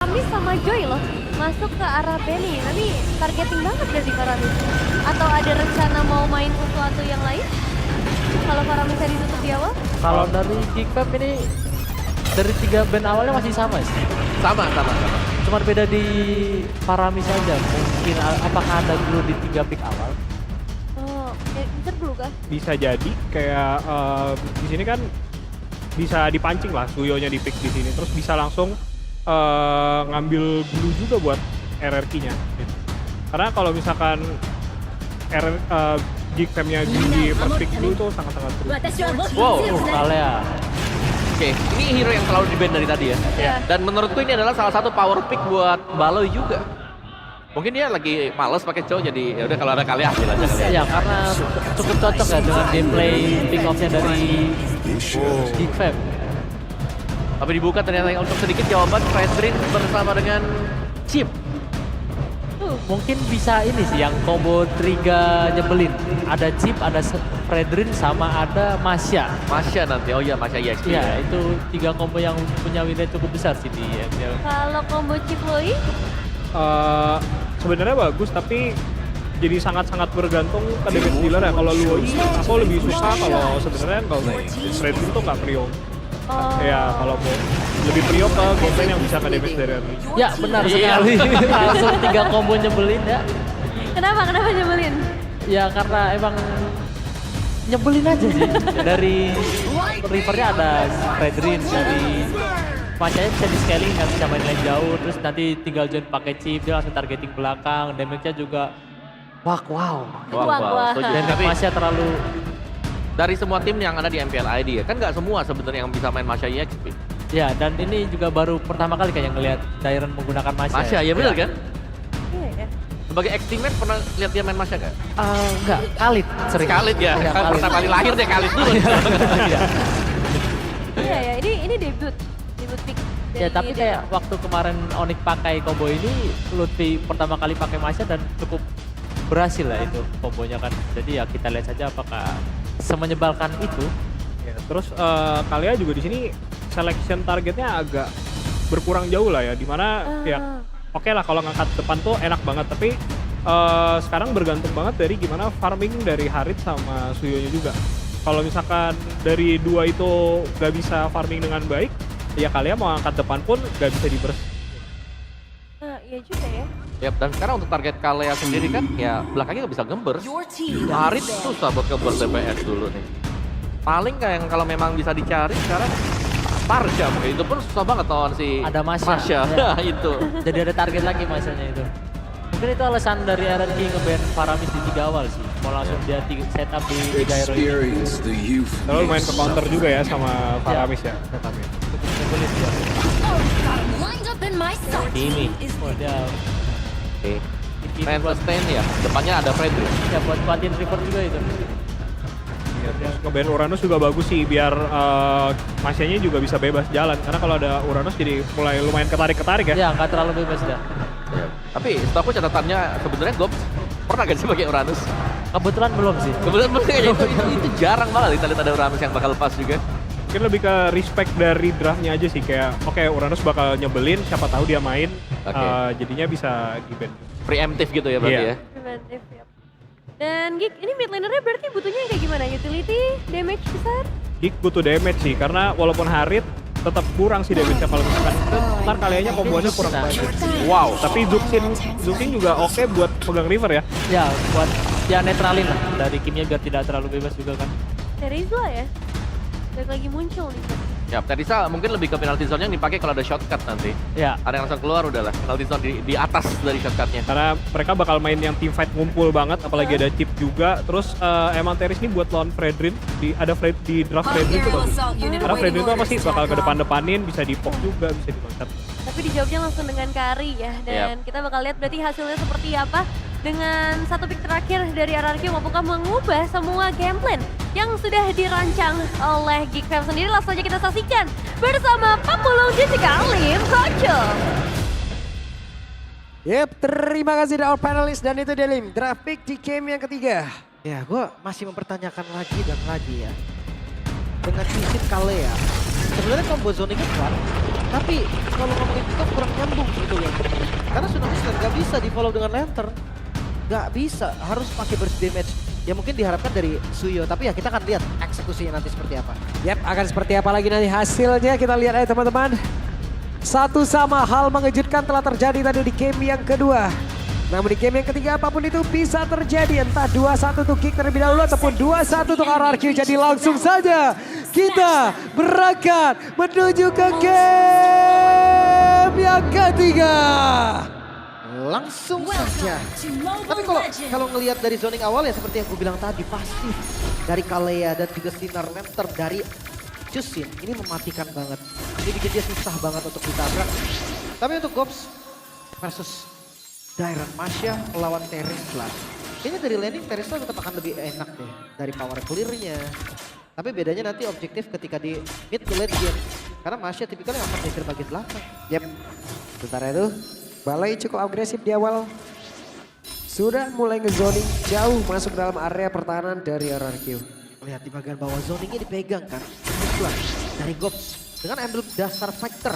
Faramis sama Joy loh masuk ke arah Benny. Nanti targeting banget dari Faramis. Atau ada rencana mau main sesuatu yang lain? Kalau Faramisnya ditutup di awal? Kalau dari Geekfam ini dari 3 band awalnya masih sama sih. Sama. Cuma beda di Faramis aja. Mungkin apakah ada dulu di 3 pick awal? Oh, Incer dulu kah? Bisa jadi kayak di sini kan bisa dipancing lah Suyonya di pick di sini. Terus bisa langsung ngambil blue juga buat RRQ-nya. Gitu. Karena kalau misalkan Geekfam-nya di first pick dulu itu sangat-sangat seru. Wow, Kalea. Oke, ini hero yang selalu di-ban dari tadi ya. Iya. Dan menurutku ini adalah salah satu power pick buat Baloy juga. Mungkin dia lagi males pakai Chow, jadi ya udah kalau ada kali ambil aja kali ya. Ya karena cukup cocok ya dengan gameplay pick off-nya dari Geekfam. Tapi dibuka ternyata untuk sedikit jawaban Fredrin bersama dengan Chip. Mungkin bisa ini sih yang combo Triga nyebelin. Ada Chip, ada Fredrin, sama ada Masya. Masya nanti, oh iya Masya EXP. Iya, itu 3 combo yang punya win rate cukup besar sih di MPL. Kalau combo Chip Loi? Sebenarnya bagus tapi jadi sangat-sangat bergantung ke damage dealer ya. Kalau Luoi aku lebih suka kalau sebenarnya kalau Fred itu nggak prio. Ya kalau mau lebih prio ke gameplay yang bisa ke damage dari early. Ya benar sekali. Langsung 3 combo nyebelin ya. Kenapa nyebelin? Ya karena emang nyebelin aja sih. Dari rivernya ada Fredrin, dari Masanya bisa di scaling, nggak bisa main lane jauh, terus nanti tinggal join pakai chip, dia langsung targeting belakang, damage-nya juga wow. Wah. Dan Tapi Masya terlalu dari semua tim yang ada di MPL ID ya, kan nggak semua sebenarnya yang bisa main Masya EXP. ya, dan ini juga baru pertama kali kayaknya ngelihat Dairon menggunakan Masya. Masya, ya bener kan? Iya ya. Sebagai ex-teammate pernah lihat dia main Masya nggak? Enggak, Khalid sering. Khalid ya, Iya, kan Khalid. pertama kali lahir deh Khalid dulu. Iya ya, ini debut pick. Ya tapi kayak waktu kemarin Onyx pakai combo ini, Lutfi pertama kali pakai Masya dan cukup berhasil lah itu kombonya kan. Jadi ya kita lihat saja apakah semenyebalkan itu. Ya, terus Kalea juga di sini selection targetnya agak berkurang jauh lah ya. Dimana ya oke lah kalau ngangkat depan tuh enak banget. Tapi sekarang bergantung banget dari gimana farming dari Harit sama Suyonya juga. Kalau misalkan dari dua itu gak bisa farming dengan baik, ya Kalea mau angkat depan pun gak bisa diburst. Iya juga ya. Yap, dan sekarang untuk target Kalea sendiri kan, ya belakangnya nggak bisa gember. Harit susah buat gember DPS dulu nih. Paling kayak yang kalau memang bisa dicari sekarang Tarja mungkin, itu pun susah banget lawan si Ada Masya. Masya. Ya. Itu. Jadi ada target lagi Masyanya itu. Mungkin itu alasan dari RRQ nge-ban Faramis di 3 awal sih. Mau langsung dia setup di 3 hero ini. Lalu main ke counter juga ya sama Faramis ya. Cukup nyebelin dia. Ini. Oh dia Oke. ini Main buat, sustain ya, depannya ada Fredrin. ya buat kuatin River juga itu. Nge-ban Uranus juga bagus sih biar Masyanya juga bisa bebas jalan. Karena kalau ada Uranus jadi mulai lumayan ketarik-ketarik ya. Ya nggak terlalu bebas dah. Ya. Tapi setahu aku catatannya sebenarnya Gops pernah gak sih pakai Uranus? Kebetulan belum sih. Kebetulan kayaknya itu jarang banget kita lihat ada Uranus yang bakal lepas juga. Mungkin lebih ke respect dari draftnya aja sih. Kayak oke, Uranus bakal nyebelin, siapa tahu dia main. Oke. Jadinya bisa di-ban. Preemptive gitu ya berarti Iya. ya. Preventif ya. Dan Geek, ini mid lanernya berarti butuhnya yang kayak gimana? Utility, damage besar? Geek butuh damage sih, karena walaupun Harit tetap kurang sih damage-nya kalau misalkan ntar kaliannya kombonya kurang banyak. Wow. Tapi Zuxin juga oke buat pegang river ya. Ya buat ya netralin lah dari kimnya biar tidak terlalu bebas juga kan. Terizla ya? Balik lagi muncul nih. Ya, Teresa mungkin lebih ke penalty zone yang dipakai kalau ada shortcut nanti. Ya. Ada yang langsung keluar udahlah, penalty zone di atas dari shortcutnya. Karena mereka bakal main yang team fight ngumpul banget, apalagi ada chip juga. Terus emang Teris ini buat lawan Fredrin, ada di draft Fredrin itu bagus. Karena Fredrin itu apa sih bakal ke depan-depanin, bisa di-pop juga, bisa di-counter. Tapi dijawabnya langsung dengan Kari ya. Dan kita bakal lihat berarti hasilnya seperti apa. Dengan satu pick terakhir dari RRQ mampukah mengubah semua game plan yang sudah dirancang oleh Geekfam sendiri. Langsung saja kita saksikan bersama Papulung dan juga Lim Kocho. Yep, terima kasih all panelists dan itu dia Lim, draft pick di game yang ketiga. Ya, gue masih mempertanyakan lagi dan lagi ya. Dengan visit Kalea, sebenarnya combo zoning kuat, Tapi kalau ngomongin pick-off kurang nyambung sebetulnya. Karena Tsunami Slam gak bisa di follow dengan Lantern. Gak bisa, harus pakai burst damage. Ya mungkin diharapkan dari Suyo, tapi ya kita akan lihat eksekusinya nanti seperti apa. Yap, akan seperti apa lagi nanti hasilnya kita lihat aja teman-teman. Satu sama hal mengejutkan telah terjadi tadi di game yang kedua. Namun di game yang ketiga apapun itu bisa terjadi. Entah 2-1 untuk Kick terlebih dahulu ataupun 2-1 untuk RRQ. Jadi langsung saja kita berangkat menuju ke game yang ketiga. Langsung saja. Tapi kalau ngelihat dari zoning awal ya seperti yang gue bilang tadi, pasif dari Kalea dan juga Sinar Lantern dari Jushin ini mematikan banget. Ini bikin dia susah banget untuk ditabrak. Tapi untuk Gops versus Dairon Masya melawan Terizla. Kayaknya dari landing Terizla tetap akan lebih enak deh dari power clear-nya. Tapi bedanya nanti objektif ketika di mid to late game. Karena Masya tipikalnya akan mikir bagian belakang. Yap, sementara itu Balai cukup agresif di awal. Sudah mulai ngezoning jauh masuk dalam area pertahanan dari RRQ. Lihat di bagian bawah zoningnya dipegang kan. Terizla dari Gops dengan emblem dasar fighter.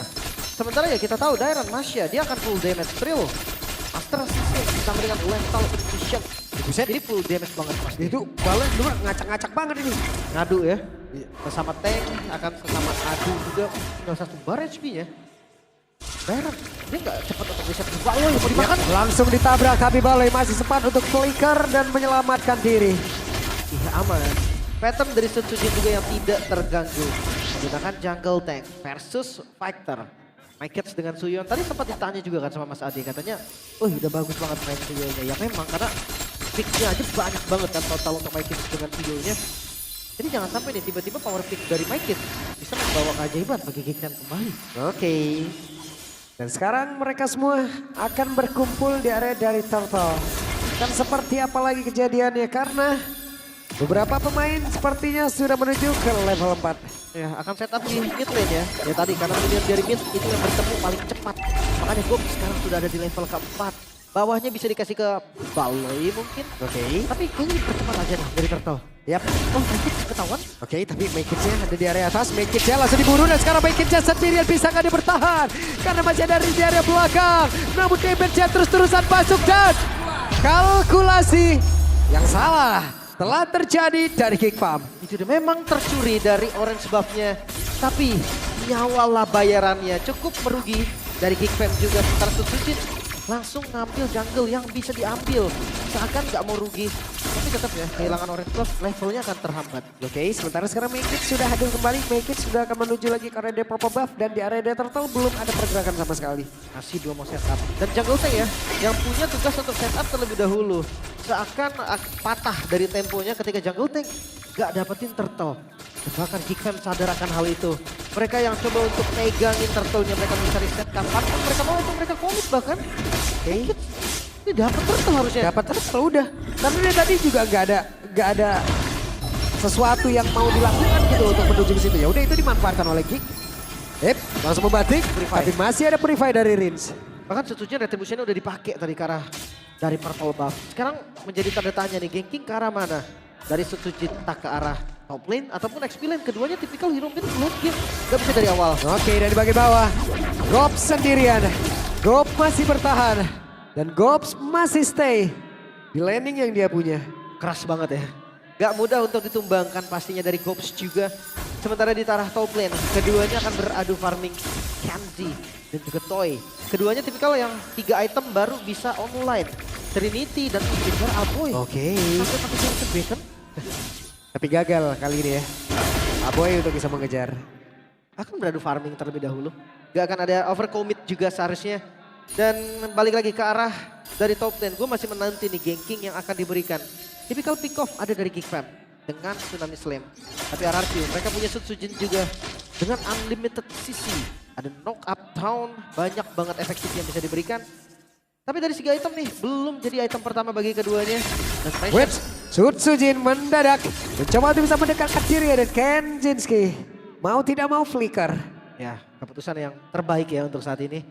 Sementara ya kita tahu Dairon Masya dia akan full damage thrill. Astra System ditambah dengan lethal infusion. Jadi full damage banget pasti. Itu Balai dulu ngacak-ngacak banget ini. Ngadu ya. Sesama tank akan sesama adu juga. Tinggal 1 bar HP-nya. Dairon dia nggak cepat untuk reset ke Balai mau dimakan. Langsung ditabrak tapi Balai masih sempat untuk flicker dan menyelamatkan diri. Iya aman. Pattern dari Setsujin juga yang tidak terganggu. Menggunakan jungle tank versus fighter. Mykids dengan Suyon. Tadi sempat ditanya juga kan sama Mas Adi. Katanya, oh udah bagus banget main Suyonya. Ya memang karena pick-nya aja banyak banget kan total untuk Mykids dengan Suyonya. Jadi jangan sampai nih tiba-tiba power pick dari Mykids bisa membawa keajaiban bagi Geekman kembali. Oke. Dan sekarang mereka semua akan berkumpul di area dari Turtle. Dan seperti apa lagi kejadiannya karena beberapa pemain sepertinya sudah menuju ke level 4. Ya akan setup di mid lane ya. Ya tadi karena minion dari mid itu yang bertemu paling cepat. Makanya Gob sekarang sudah ada di level keempat. Bawahnya bisa dikasih ke Balai mungkin. Oke. Tapi kayaknya dipercepat aja nih dari Turtle. Yap. Oh Mykids ketahuan. Oke, tapi Mykids-nya ada di area atas. Mykids-nya langsung diburu dan sekarang Mykids-nya sendirian bisa nggak dia bertahan. Karena masih ada di area belakang. Namun damage-nya terus-terusan masuk dan kalkulasi yang salah telah terjadi dari Kick Farm. Itu udah memang tercuri dari orange buff-nya. Tapi nyawalah bayarannya cukup merugi dari Geekfam juga. Sementara Setsujin langsung ngambil jungle yang bisa diambil. Seakan nggak mau rugi. Tapi tetap ya kehilangan orange buff levelnya akan terhambat. Oke, sementara sekarang Mykids sudah hadir kembali. Mykids sudah akan menuju lagi ke area Purple Buff dan di area Turtle belum ada pergerakan sama sekali. Masih 2 mau setup. Dan jungle tank ya yang punya tugas untuk setup terlebih dahulu. Seakan patah dari temponya ketika jungle tank gak dapetin turtle. Bahkan Geekfam sadar akan hal itu. Mereka yang coba untuk megangin turtle-nya mereka bisa reset kapanpun mereka mau itu mereka komit bahkan. Oke. Ini dapat turtle harusnya. Dapat Turtle udah. Karena dia tadi juga nggak ada sesuatu yang mau dilakukan gitu untuk menuju ke situ. Ya udah itu dimanfaatkan oleh Geek. Langsung membatik. Tapi masih ada Purify dari Rins. Bahkan Setsujin retribution-nya udah dipakai tadi ke arah dari purple buff. Sekarang menjadi tanda tanya nih, ganking ke arah mana? Dari Setsujin tak ke arah top lane ataupun XP lane. Keduanya tipikal hero mid late game. Gak bisa dari awal. Oke, dari bagian bawah. Gops sendirian. Gops masih bertahan. Dan Gops masih stay di landing yang dia punya. Keras banget ya. Gak mudah untuk ditumbangkan pastinya dari Gops juga. Sementara di arah top lane, keduanya akan beradu farming Kenzie dan juga Toy. Keduanya tipikal yang 3 item baru bisa online. Trinity dan Invincible Aboy. Oke. Sampai pakai Johnson Bacon. Tapi gagal kali ini ya. Aboy untuk bisa mengejar. Akan beradu farming terlebih dahulu. Gak akan ada overcommit juga seharusnya. Dan balik lagi ke arah dari top lane. Gue masih menanti nih ganking yang akan diberikan. Typical pick off ada dari Geekfam dengan Tsunami Slam. Tapi RRQ mereka punya Setsujin juga dengan unlimited CC. Ada knock up down, banyak banget efektif yang bisa diberikan. Tapi dari segi item nih, belum jadi item pertama bagi keduanya. Dan Wait, Setsujin mendadak mencoba untuk bisa mendekatkan diri dan Kenjinski mau tidak mau flicker. ya, keputusan yang terbaik ya untuk saat ini.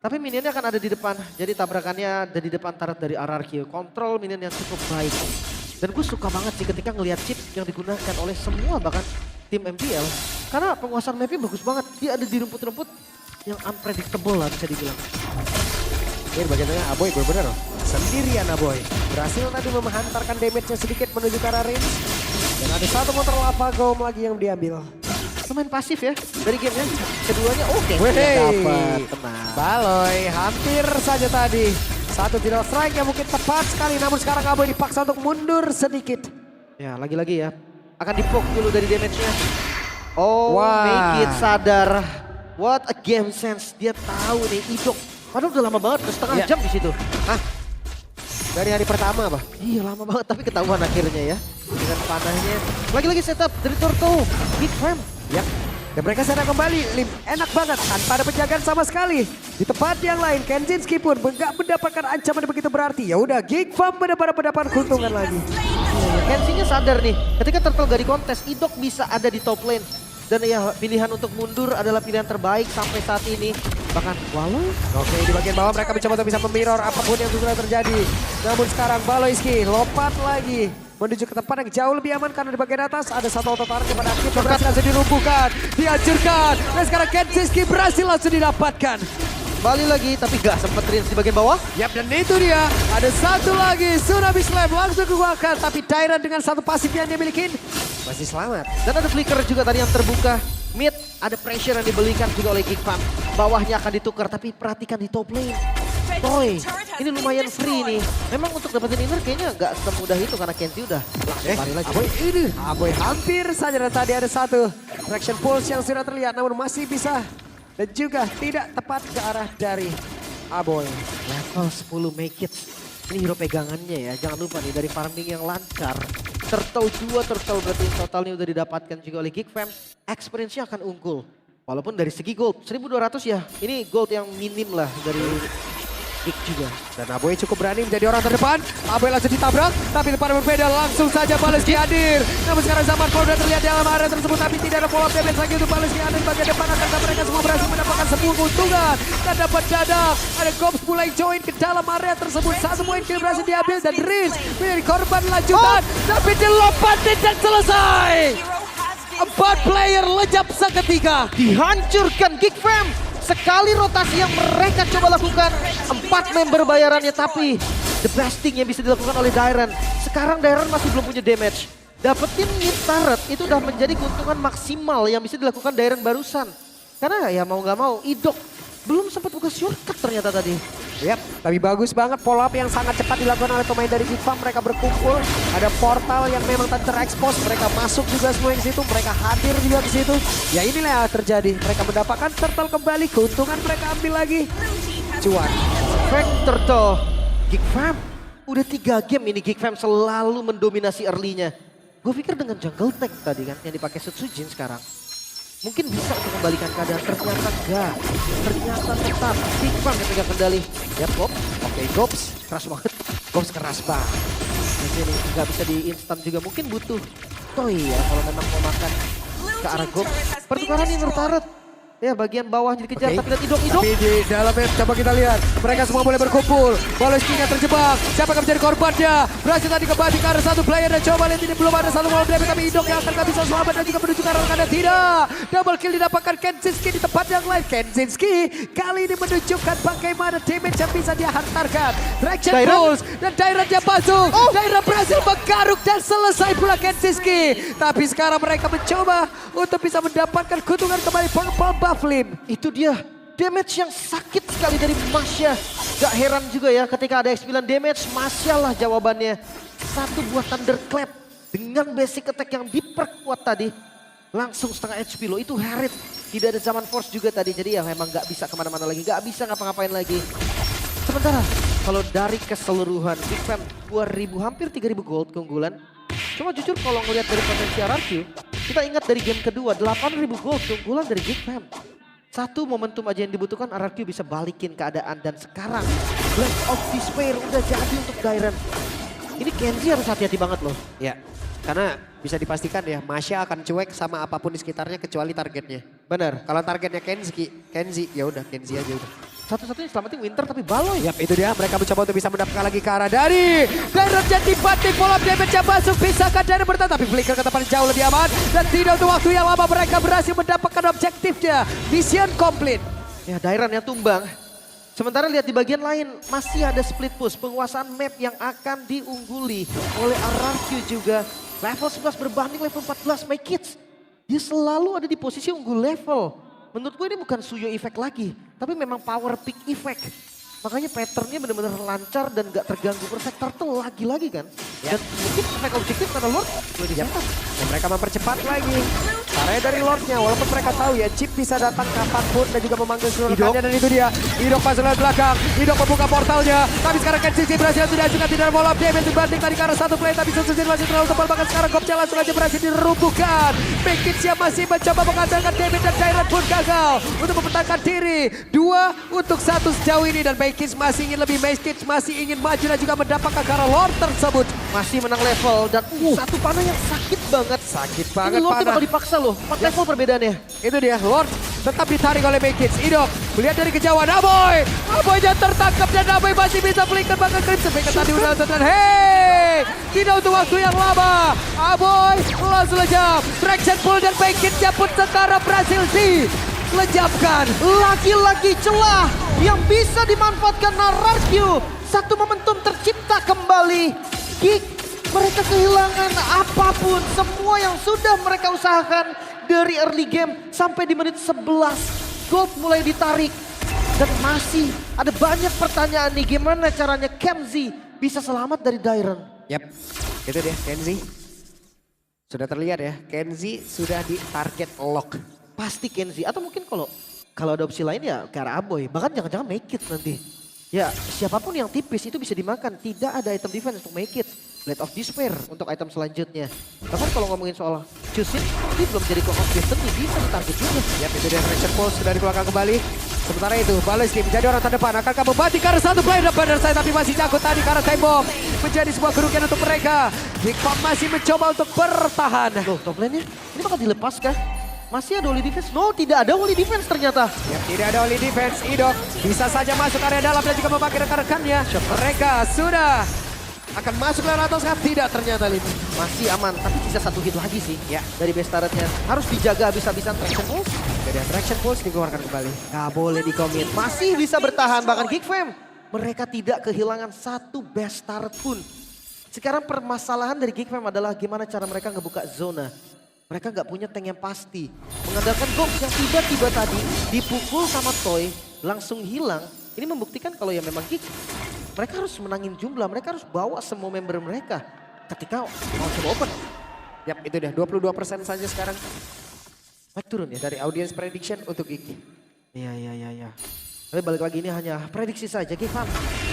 Tapi minionnya akan ada di depan, jadi tabrakannya ada di depan turret dari RRQ. Kontrol minion yang cukup baik. Dan gue suka banget sih ketika ngelihat chip yang digunakan oleh semua bahkan tim MPL. Karena penguasaan mapnya bagus banget. Dia ada di rumput-rumput, yang unpredictable lah bisa dibilang. Ini bagian tengah Aboy bener-bener loh. Sendirian Aboy. Berhasil tadi menghantarkan damage-nya sedikit menuju ke arah range. Dan ada satu motor lava gom lagi yang diambil. Lumayan pasif ya dari gamenya. Keduanya oke. Wey. Dapat, tenang. Baloy hampir saja tadi. Satu final strike yang mungkin tepat sekali. Namun sekarang Aboy dipaksa untuk mundur sedikit. Ya lagi-lagi ya. Akan di-poke dulu dari damage-nya. Oh, Wah. make it sadar. What a game sense. Dia tahu nih Idok. Padahal udah lama banget, udah setengah Iya. jam di situ. Hah? Dari hari pertama apa? Iya lama banget, tapi ketahuan akhirnya ya. Dengan panahnya. Lagi-lagi setup dari Torto. Big Fam. Ya. Dan mereka serang kembali, Lim. Enak banget tanpa ada penjagaan sama sekali. Di tempat yang lain, Kenzinski pun nggak mendapatkan ancaman yang begitu berarti. Ya udah, Geek Farm benar-benar mendapat keuntungan lagi. Kenzinya sadar nih, ketika Turtle gak di kontes, Idok bisa ada di top lane. Dan ya pilihan untuk mundur adalah pilihan terbaik sampai saat ini. Bahkan walau Oke, di bagian bawah mereka mencoba untuk bisa memirror apapun yang sudah terjadi. Namun sekarang Baloyski lompat lagi menuju ke tempat yang jauh lebih aman karena di bagian atas ada satu ototarik kepada Aktif yang berhasil langsung dirumpuhkan, dihancurkan. Dan sekarang Kenzinski berhasil langsung didapatkan. balik lagi, tapi gak sempet rinse di bagian bawah. Yap, dan itu dia. Ada satu lagi, Tsunami Slam langsung keluarkan. Tapi Tyrant dengan satu pasif yang dia miliki masih selamat. Dan ada flicker juga tadi yang terbuka. Mid, ada pressure yang dibelikan juga oleh Geek Farm. Bawahnya akan ditukar, tapi perhatikan di top lane. Toy, ini lumayan free nih. Memang untuk dapetin inner kayaknya gak semudah itu karena Kenzie udah langsung lari lagi. Aboy hampir saja dan tadi ada satu traction pulse yang sudah terlihat namun masih bisa dan juga tidak tepat ke arah dari Aboy. Level 10 make it. Ini hero pegangannya ya, jangan lupa nih dari farming yang lancar. Turtle 2, turtle berarti totalnya udah didapatkan juga oleh Geek Fam. Experience-nya akan unggul. Walaupun dari segi gold, 1200 ya. Ini gold yang minim lah dari Geek juga. Dan Aboy cukup berani menjadi orang terdepan. Aboy langsung ditabrak, tapi depan berbeda langsung saja Baleski hadir. Namun sekarang Zaman Paul sudah terlihat dalam area tersebut, tapi tidak ada follow up damage lagi untuk Baleski hadir bagian depan. Akankah mereka semua berhasil mendapatkan sebuah keuntungan? Dan dapat dadak, ada Gops mulai join ke dalam area tersebut. Satu poin kill berhasil diambil dan Riz menjadi korban lanjutan. Tapi dilompat tidak selesai. 4 player lejap seketika. Dihancurkan Geek Fam. Sekali rotasi yang mereka coba lakukan, 4 member bayarannya, tapi the best thing yang bisa dilakukan oleh Dairon. Sekarang Dairon masih belum punya damage. Dapetin mid turret itu udah menjadi keuntungan maksimal yang bisa dilakukan Dairon barusan. Karena ya mau gak mau, Idok belum sempat buka shortcut ternyata tadi. Yap, tapi bagus banget follow up yang sangat cepat dilakukan oleh pemain dari Geek Farm. Mereka berkumpul, ada portal yang memang tak terekspos, mereka masuk juga semua di situ, mereka hadir juga di situ. Ya inilah yang terjadi, mereka mendapatkan turtle kembali, keuntungan mereka ambil lagi. Cuan. Frank Turtle, Geek Fam. Udah 3 game ini Geek Fam selalu mendominasi early-nya. Gue pikir dengan jungle tank tadi kan yang dipakai Setsujin sekarang. Mungkin bisa untuk kembalikan keadaan, ternyata enggak. Ternyata tetap Geek Farm yang pegang kendali. Ya Bob, oke Gops, keras banget. Gops keras banget. Di sini nggak bisa di instan juga, mungkin butuh Toy ya kalau memang mau makan ke arah Gops. Pertukaran inner turret. Ya bagian bawah dikejar, tapi lihat Idok. Tapi di dalamnya coba kita lihat. Mereka semua boleh berkumpul. Baleski terjebak. Siapa yang menjadi korbannya? Berhasil tadi kembali ke arah satu player dan coba lihat ini belum ada satu wall damage. Tapi Idok yang akan gak bisa selamat dan juga menuju ke arah rekannya. Tidak. Double kill didapatkan Kenzinski di tempat yang lain. Kenzinski kali ini menunjukkan bagaimana damage yang bisa dia hantarkan. Traction pulse dan Dairon dia masuk. Dairon berhasil menggaruk dan selesai pula Kenzinski. Tapi sekarang mereka mencoba untuk bisa mendapatkan keuntungan kembali Purple Bufflim. Itu dia damage yang sakit sekali dari Masya. Gak heran juga ya ketika ada X9 damage, Masya lah jawabannya. Satu buah Thunderclap dengan basic attack yang diperkuat tadi. Langsung setengah HP loh, itu Harith. Tidak ada Zaman Force juga tadi, jadi ya memang gak bisa kemana-mana lagi. Gak bisa ngapa-ngapain lagi. Sementara kalau dari keseluruhan Geek Fam 2000 hampir 3000 gold keunggulan. Cuma jujur kalau ngelihat dari potensi RRQ, kita ingat dari game kedua 8000 gold keunggulan dari Geek Fam. Satu momentum aja yang dibutuhkan, RRQ bisa balikin keadaan, dan sekarang Blast of Despair udah jadi untuk Dairon. Ini Kenzie harus hati-hati banget loh. Ya, karena bisa dipastikan ya Masya akan cuek sama apapun di sekitarnya kecuali targetnya. Benar. Kalau targetnya Kenzie, ya udah Kenzie aja udah. Satu-satunya selamatin Winter tapi Baloy. Yap, itu dia. Mereka mencoba untuk bisa mendapatkan lagi ke arah dari Dairon jadi batik follow up damage yang masuk. Bisakah Dairon bertahan? Tapi flicker ke depan jauh lebih aman. Dan tidak untuk waktu yang lama mereka berhasil mendapatkan objektifnya. Mission complete. Ya, Dairan yang tumbang. Sementara lihat di bagian lain, masih ada split push. Penguasaan map yang akan diungguli oleh RRQ juga. Level 11 berbanding level 14 My Kids. Dia selalu ada di posisi unggul level. Menurut gue ini bukan Suyo effect lagi, tapi memang power peak effect. Makanya patternnya benar-benar lancar dan gak terganggu. Perfect Turtle lagi-lagi kan. Dan mungkin efek objektif karena Lord boleh dicatat. Dan mereka mempercepat lagi. Caranya dari Lordnya, walaupun mereka tahu ya Chip bisa datang kapanpun dan juga memanggil seluruh rekannya. Dan itu dia, Idok masuk lewat belakang. Idok membuka portalnya. Tapi sekarang Kenzie berhasil sudah juga tidak mau lap damage dibanding tadi karena satu play. Tapi Susun masih terlalu tebal banget sekarang. Gopnya langsung aja berhasil dirubuhkan. Bekitsia masih mencoba mengandalkan damage dan Dairan pun gagal untuk mempertahankan diri. 2 untuk 1 sejauh ini dan Bekits masih ingin lebih. Bekits masih ingin maju dan juga mendapatkan karena Lord tersebut. Masih menang level dan satu panah yang sakit banget. Sakit Ini banget Lord panah. bakal dipaksa loh. 4 level perbedaannya. Itu dia, Lord tetap ditarik oleh Bekits. Idok melihat dari kejauhan, Aboy tertangkap dan Aboy masih bisa flicker bahkan Crimson. Mereka tadi udah nonton, hey, tidak untuk waktu yang lama. Aboy langsung lejap. Traction pull dan Bekitsnya pun sekarang berhasil dilejapkan. Lagi-lagi celah yang bisa dimanfaatkan RRQ. Satu momentum tercipta kembali. Geek, mereka kehilangan apapun. Semua yang sudah mereka usahakan dari early game sampai di menit 11. Gold mulai ditarik. Dan masih ada banyak pertanyaan nih. Gimana caranya Kenzie bisa selamat dari Dairan? Yap, itu dia Kenzie. Sudah terlihat ya, Kenzie sudah di target lock. Pasti Kenzie. Atau mungkin kalau ada opsi lain ya ke arah Aboy. Bahkan jangan-jangan Make It nanti. Ya siapapun yang tipis itu bisa dimakan. Tidak ada item defense untuk Make It. Blade of Despair untuk item selanjutnya. Bahkan kalau ngomongin soal Chusin, dia belum jadi Clock of Destiny, bisa ditarget juga. Yap, itu dia Traction Pulse sudah di belakang kembali. Sementara itu, Balesti menjadi orang terdepan. Akankah membantu karena satu player depan dari saya tapi masih jago tadi karena tembok. Menjadi sebuah kerugian untuk mereka. Big Pop masih mencoba untuk bertahan. Loh, top lane-nya ini bakal dilepaskan. Masih ada Holy Defense? No, tidak ada Holy Defense ternyata. Yap, tidak ada Holy Defense. Idok bisa saja masuk area dalam dan juga memakai rekan-rekannya. Mereka sudah akan masuk lewat atas kan? Tidak ternyata Lin. Masih aman, tapi sisa satu hit lagi sih. Ya. Dari base turret-nya. Harus dijaga habis-habisan Traction Pulse. Jadi Traction Pulse dikeluarkan kembali. Gak boleh di-commit. Masih bisa bertahan, bahkan Geek Fam. Mereka tidak kehilangan satu base turret pun. Sekarang permasalahan dari Geek Fam adalah gimana cara mereka ngebuka zona. Mereka nggak punya tank yang pasti. Mengandalkan Gox yang tiba-tiba tadi dipukul sama Toy, langsung hilang. Ini membuktikan kalau ya memang Geek, mereka harus menangin jumlah, mereka harus bawa semua member mereka ketika mau coba open. Yap, itu dia 22% saja sekarang Naik turun ya. dari audience prediction untuk Iki. Iya. Tapi balik lagi ini hanya prediksi saja, Geek Fam.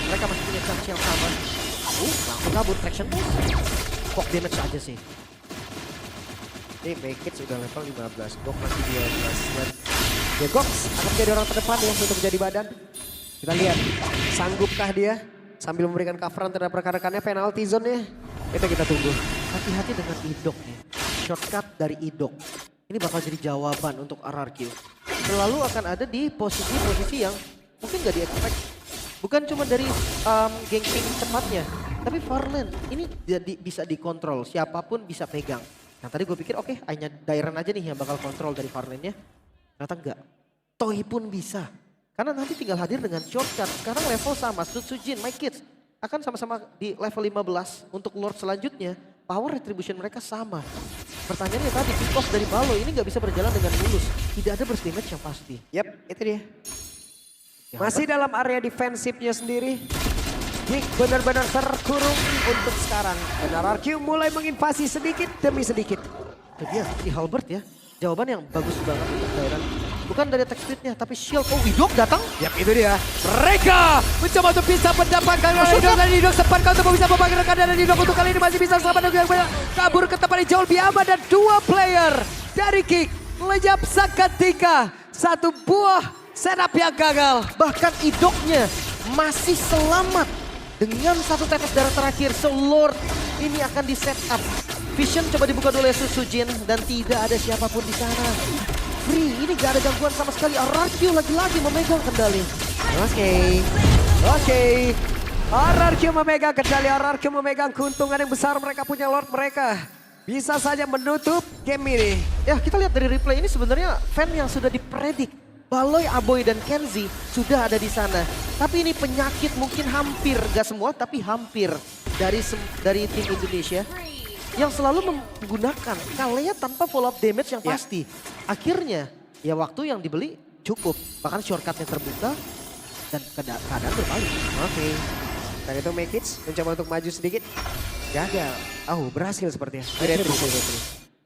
Mereka masih punya chance yang sama. Langsung kabur Traction Pulse. Kok damage aja sih. Ini Bekit sudah level 15, Gox masih 12 dan ya Gox akan menjadi orang terdepan ya untuk menjadi badan. Kita lihat sanggupkah dia sambil memberikan coveran terhadap rekan-rekannya penalty zone-nya. Itu kita tunggu. Hati-hati dengan Idok nih. Shortcut dari Idok. Ini bakal jadi jawaban untuk RRQ. Selalu akan ada di posisi-posisi yang mungkin gak di-expect. Bukan cuma dari ganking cepatnya. Tapi Farland ini bisa dikontrol. Siapapun bisa pegang. Nah tadi gue pikir oke, hanya Dairan aja nih yang bakal kontrol dari Farlandnya. Ternyata enggak. Toy pun bisa. Karena nanti tinggal hadir dengan shortcut. Sekarang level sama, Sutsujin, My Kids. Akan sama-sama di level 15. Untuk Lord selanjutnya, power retribution mereka sama. Pertanyaannya tadi, pick off dari Balo ini gak bisa berjalan dengan mulus. Tidak ada burst damage yang pasti. Yap, itu dia. Masih dalam area defensifnya sendiri. Geek benar-benar terkurung untuk sekarang. Dan RRQ mulai menginvasi sedikit demi sedikit. Itu dia, si Halbert ya. Jawaban yang bagus banget untuk Dairan. Bukan dari attack speed-nya, tapi shield. Oh, Idok datang. Yap, itu dia. Mereka mencoba untuk bisa mendapatkan Idok dan Idok sempat untuk bisa membagi rekan dan Idok untuk kali ini masih bisa selamat dan kabur ke tempat yang jauh lebih aman dan 2 player dari Geek lejap seketika. Satu buah setup yang gagal. Bahkan Idoknya masih selamat dengan satu tetes darah terakhir. So Lord ini akan di set up. Vision coba dibuka dulu oleh Sutsujin dan tidak ada siapapun di sana. Free, ini gak ada gangguan sama sekali. RRQ lagi-lagi memegang kendali. Oke. RRQ memegang kendali, RRQ memegang keuntungan yang besar. Mereka punya Lord mereka. Bisa saja menutup game ini. Ya kita lihat dari replay ini sebenarnya fan yang sudah dipredik Baloy, Aboy, dan Kenzie sudah ada di sana. Tapi ini penyakit mungkin hampir, gak semua tapi hampir dari tim Indonesia yang selalu menggunakan Kalea tanpa follow up damage yang pasti. Akhirnya ya waktu yang dibeli cukup, bahkan shortcutnya terbuka dan keadaan berbalik. Oke. Dan itu Mekits mencoba untuk maju sedikit. Gagal. Oh, berhasil sepertinya.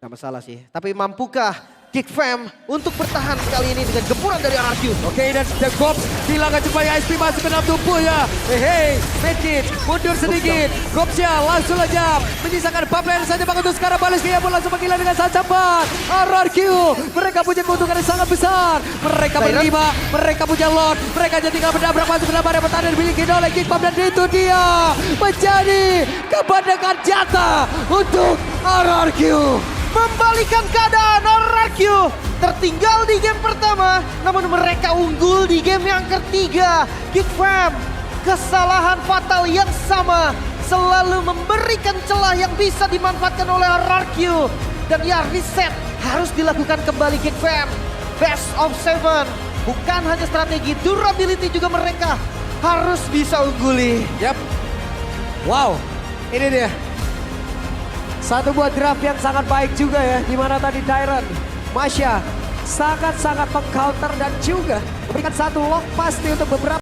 Gak masalah sih. Tapi mampukah Geek Fam untuk bertahan kali ini dengan gempuran dari RRQ? Oke, dan The Gops kehilangan supaya SP masuk ke dalam tubuhnya. Hei, Mekits mundur sedikit. Gopsnya langsung aja menyisakan pipeline saja bang untuk sekarang balik dia pun langsung menggila dengan sangat cepat. RRQ, mereka punya keuntungan yang sangat besar. Mereka berlima, mereka punya Lord. Mereka jadi tinggal berdabrak masuk ke dalam area pertahanan dimiliki oleh Geek Fam dan itu dia menjadi kebandekan jatah untuk RRQ. Membalikan keadaan RRQ tertinggal di game pertama, namun mereka unggul di game yang ketiga. Geek Fam, kesalahan fatal yang sama, selalu memberikan celah yang bisa dimanfaatkan oleh RRQ. Dan ya, reset harus dilakukan kembali Geek Fam. Best of 7, bukan hanya strategi, durability juga mereka harus bisa ungguli. Yap. Wow, ini dia. Satu buah draft yang sangat baik juga ya. Dimana tadi Tyrant, Masya sangat-sangat meng-counter dan juga memberikan satu lock pasti untuk beberapa